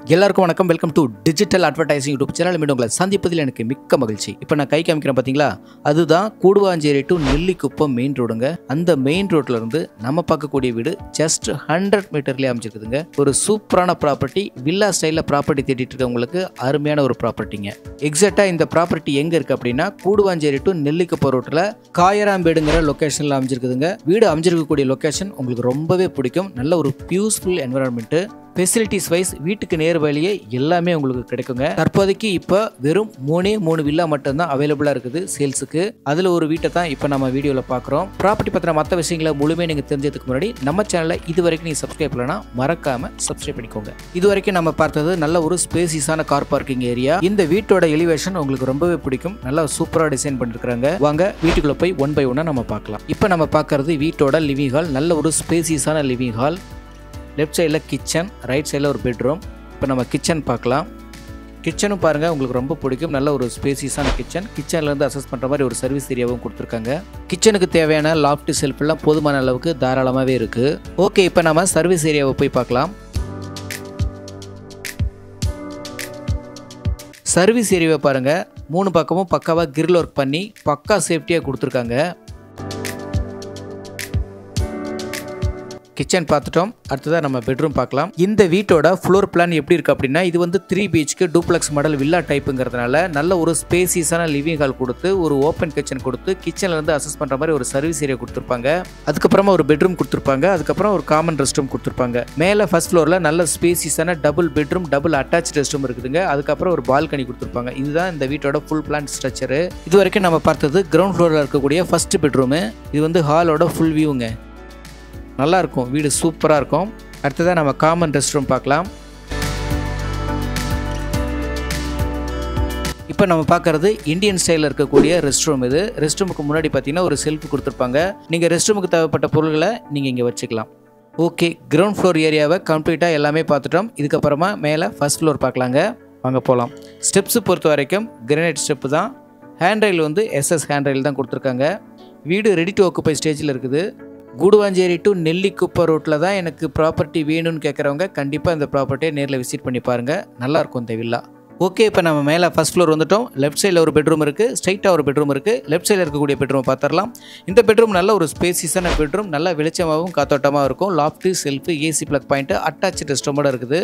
எல்லாருக்கும் வணக்கம். Welcome to digital advertising YouTube channel. மீண்டும் உங்களை சந்திப்பதில் எனக்கு மிக்க மகிழ்ச்சி. இப்போ நான் கை காமிக்கிறேன் பார்த்தீங்களா, அதுதான் கூடுவாஞ்சேரி டு நெல்லிக்குப்பம் மெயின் ரோடுங்க. அந்த மெயின் ரோட்ல இருந்து நம்ம பார்க்கக்கூடிய வீடு ஜஸ்ட் 100 மீட்டர்லேயே அமைச்சிருக்குதுங்க. ஒரு சூப்பரான ப்ராப்பர்ட்டி, வில்லா ஸ்டைலில் ப்ராப்பர்ட்டி தேடிட்டு இருக்கவங்களுக்கு அருமையான ஒரு ப்ராப்பர்ட்டிங்க. எக்ஸாக்டாக இந்த ப்ராப்பர்ட்டி எங்கே இருக்குது அப்படின்னா, கூடுவாஞ்சேரி டு நெல்லிக்குப்பம் ரோட்டில் காயராம்பேடுங்கிற லொக்கேஷனில் அமைச்சிருக்குதுங்க. வீடு அமைச்சிருக்கக்கூடிய லொக்கேஷன் உங்களுக்கு ரொம்பவே பிடிக்கும். நல்ல ஒரு பியூஸ்ஃபுல் என்வரான்மெண்ட்டு. ஃபெசிலிட்டிஸ் வைஸ் வீட்டுக்கு நேர் வழியே எல்லாமே உங்களுக்கு கிடைக்குங்க. தற்போதைக்கு இப்போ வெறும் 3 வில்லா மட்டும்தான் அவைலபிளாக இருக்குது சேல்ஸுக்கு. அதில் ஒரு வீட்டை தான் இப்போ நம்ம வீடியோவில் பார்க்குறோம். ப்ராப்பர்ட்டி பற்றின மற்ற விஷயங்களை முழுமையாக நீங்கள் தெரிஞ்சதுக்கு முன்னாடி நம்ம சேனலை இது வரைக்கும் நீங்கள் சப்ஸ்கிரைப் பண்ணலன்னா மறக்காமல் சப்ஸ்கிரைப் பண்ணிக்கோங்க. இது வரைக்கும் நம்ம பார்த்தது நல்ல ஒரு ஸ்பேசியஸான கார் பார்க்கிங் ஏரியா. இந்த வீட்டோட எலிவேஷன் உங்களுக்கு ரொம்பவே பிடிக்கும். நல்லா சூப்பராக டிசைன் பண்ணிருக்காங்க. வாங்க வீட்டுக்குள்ளே போய் ஒன் பை ஒன்னாக நம்ம பார்க்கலாம். இப்போ நம்ம பார்க்கறது வீட்டோட லிவிங் ஹால். நல்ல ஒரு ஸ்பேசியஸான லிவிங் ஹால். லெஃப்ட் சைடில் கிச்சன், ரைட் சைடில் ஒரு பெட்ரூம். இப்போ நம்ம கிச்சன் பார்க்கலாம். கிச்சனும் பாருங்கள் உங்களுக்கு ரொம்ப பிடிக்கும். நல்ல ஒரு ஸ்பேசியஸான கிச்சன். கிச்சன்லேருந்து அசஸ் பண்ணுற மாதிரி ஒரு சர்வீஸ் ஏரியாவும் கொடுத்துருக்காங்க. கிச்சனுக்கு தேவையான லாஃப்ட் செல்ஃபெல்லாம் போதுமான அளவுக்கு தாராளமாகவே இருக்குது. ஓகே, இப்போ நம்ம சர்வீஸ் ஏரியாவை போய் பார்க்கலாம். சர்வீஸ் ஏரியாவை பாருங்கள். 3 பக்கமும் பக்காவாக கிரில் ஒர்க் பண்ணி பக்கா சேஃப்டியாக கொடுத்துருக்காங்க. கிச்சன் பார்த்துட்டோம். அடுத்ததாக நம்ம பெட்ரூம் பார்க்கலாம். இந்த வீட்டோட ஃப்ளோர் பிளான் எப்படி இருக்குது அப்படின்னா, இது வந்து 3 BHK டூப்ளெக்ஸ் மாடல் வில்லா டைப்புங்கிறதுனால நல்ல ஒரு ஸ்பேசியஸான லிவிங் ஹால் கொடுத்து, ஒரு ஓப்பன் கிச்சன் கொடுத்து, கிச்சன்லேருந்து அசஸ் பண்ணுற மாதிரி ஒரு சர்வீஸ் ஏரியா கொடுத்துருப்பாங்க. அதுக்கப்புறமா ஒரு பெட்ரூம் கொடுத்துருப்பாங்க. அதுக்கப்புறம் ஒரு காமன் ரெஸ்ட் ரூம் கொடுத்துருப்பாங்க. மேலே ஃபர்ஸ்ட் ஃப்ளோரில் நல்ல ஸ்பேசியஸான double bedroom, double attach rest room இருக்குதுங்க. அதுக்கப்புறம் ஒரு பால்கனி கொடுத்துருப்பாங்க. இதுதான் இந்த வீட்டோட ஃபுல் பிளான் ஸ்ட்ரக்சரு. இது வரைக்கும் நம்ம பார்த்தது கிரவுண்ட் ஃப்ளோரில் இருக்கக்கூடிய ஃபர்ஸ்ட் பெட்ரூமு. இது வந்து ஹாலோட ஃபுல் வியூங்க. நல்லா இருக்கும், வீடு சூப்பராக இருக்கும். அடுத்ததாக நம்ம காமன் ரெஸ்ட் ரூம் பார்க்கலாம். இப்போ நம்ம பார்க்குறது இந்தியன் ஸ்டைலில் இருக்கக்கூடிய ரெஸ்ட் ரூம். இது ரெஸ்ட் ரூமுக்கு முன்னாடி பார்த்தீங்கன்னா ஒரு செல்ஃப் கொடுத்துருப்பாங்க. நீங்கள் ரெஸ்ட் ரூமுக்கு தேவைப்பட்ட பொருட்களை நீங்கள் இங்கே வச்சுக்கலாம். ஓகே, கிரவுண்ட் ஃப்ளோர் ஏரியாவை கம்ப்ளீட்டாக எல்லாமே பார்த்துட்டோம். இதுக்கப்புறமா மேலே ஃபர்ஸ்ட் ஃப்ளோர் பார்க்கலாங்க. வாங்க போகலாம். ஸ்டெப்ஸு பொறுத்த வரைக்கும் கிரானைட் ஸ்டெப்பு தான். ஹேண்ட் ரயில் வந்து SS ஹேண்ட் ரயில் தான் கொடுத்துருக்காங்க. வீடு ரெடி டு ஆக்குபை ஸ்டேஜில் இருக்குது. கூடுவாஞ்சேரி டு நெல்லிக்குப்பம் ரோட்டில் தான் எனக்கு ப்ராப்பர்ட்டி வேணும்னு கேட்குறவங்க கண்டிப்பாக இந்த ப்ராப்பர்ட்டியை நேரில் விசிட் பண்ணி பாருங்கள். நல்லாயிருக்கும் இந்த வில்லா. ஓகே, இப்போ நம்ம மேலே ஃபர்ஸ்ட் ஃப்ளோர் வந்துட்டோம். லெஃப்ட் சைடில் ஒரு பெட்ரூம் இருக்குது, ஸ்ட்ரைட்டாக ஒரு பெட்ரூம் இருக்குது. லெஃப்ட் சைடில் இருக்கக்கூடிய பெட்ரூம் பார்த்துடலாம். இந்த பெட்ரூம் நல்ல ஒரு ஸ்பேசியஸான பெட்ரூம். நல்லா வெளிச்சமாகவும் காத்தோட்டமாக இருக்கும். Loft, shelf, AC plug point, attach rest ரூமோட இருக்குது.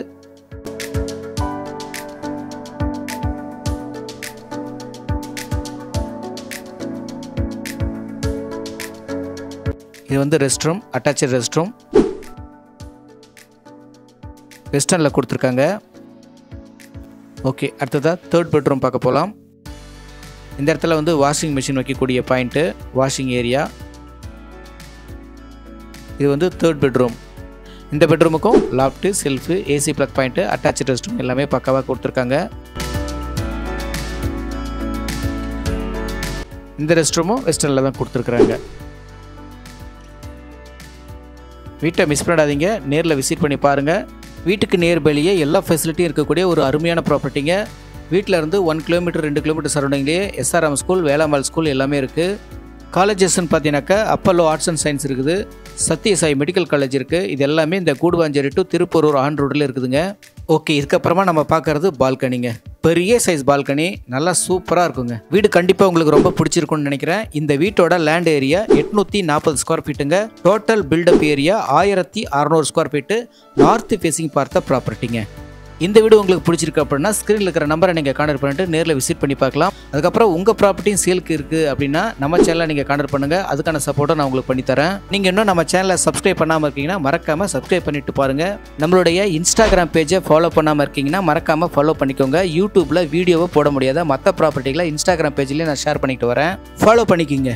இது வந்து rest room, attach rest room. வெஸ்டர்னில் கொடுத்துருக்காங்க. ஓகே, அடுத்ததாக தேர்ட் பெட்ரூம் பார்க்க போகலாம். இந்த இடத்துல வந்து வாஷிங் மிஷின் வைக்கக்கூடிய பாயிண்ட்டு, வாஷிங் ஏரியா. இது வந்து தேர்ட் பெட்ரூம். இந்த பெட்ரூமுக்கும் loft, shelf, AC plug point, attach rest room எல்லாமே பக்காவாக கொடுத்துருக்காங்க. இந்த ரெஸ்ட் ரூமும் வெஸ்டர்னில் தான் கொடுத்துருக்குறாங்க. வீட்டை மிஸ் பண்ணாதீங்க, நேரில் விசிட் பண்ணி பாருங்கள். வீட்டுக்கு நேர்பலியே எல்லா ஃபெசிலிட்டியும் இருக்கக்கூடிய ஒரு அருமையான ப்ராப்பர்ட்டிங்க. வீட்டில் இருந்து 1 கிலோமீட்டர் 2 கிலோமீட்டர் சரௌண்டிங்லேயே SRM ஸ்கூல், வேளாம்பாள் ஸ்கூல் எல்லாமே இருக்குது. காலேஜஸ்ன்னு பார்த்தீங்கன்னாக்கா அப்பல்லோ ஆர்ட்ஸ் அண்ட் சயின்ஸ் இருக்குது, சத்யசாய் மெடிக்கல் காலேஜ் இருக்குது. இது எல்லாமே இந்த கூடுவாஞ்சேரி டு திருப்பூரூர் ஆன் ரோடில் இருக்குதுங்க. ஓகே, இதுக்கப்புறமா நம்ம பார்க்குறது பால்கனிங்க. பெரிய சைஸ் பால்கனி, நல்லா சூப்பராக இருக்குங்க. வீடு கண்டிப்பாக உங்களுக்கு ரொம்ப பிடிச்சிருக்குன்னு நினைக்கிறேன். இந்த வீட்டோட லேண்ட் ஏரியா 840 ஸ்கொயர் ஃபீட்டுங்க. Total built up area 1600 square feet. North facing பார்த்த ப்ராப்பர்ட்டிங்க. இந்த வீடு உங்களுக்கு பிடிச்சிருக்கு அப்படின்னா ஸ்க்ரீனில் இருக்கிற நம்பரை நீங்கள் கான்டாக்ட் பண்ணிட்டு நேரில் விசிட் பண்ணி பார்க்கலாம். அதுக்கப்புறம் உங்கள் ப்ராப்பர்ட்டியும் சேலுக்கு இருக்குது அப்படின்னா நம்ம சேனலை நீங்கள் கான்டாக்ட் பண்ணுங்கள். அதுக்கான சப்போர்ட்டை நான் உங்களுக்கு பண்ணித்தரேன். நீங்கள் இன்னும் நம்ம சேனலை சப்ஸ்கிரைப் பண்ணாமல் இருக்கீங்கன்னா மறக்காமல் சப்ஸ்கிரைப் பண்ணிட்டு பாருங்கள். நம்மளுடைய இன்ஸ்டாகிராம் பேஜை ஃபாலோ பண்ணாமல் இருக்கீங்கன்னா மறக்காமல் ஃபாலோ பண்ணிக்கோங்க. யூடியூப்பில் வீடியோவை போட முடியாத மற்ற ப்ராப்பர்ட்டிகளை இன்ஸ்டாகிராம் பேஜ்லேயே நான் ஷேர் பண்ணிட்டு வரேன். ஃபாலோ பண்ணிக்கிங்க.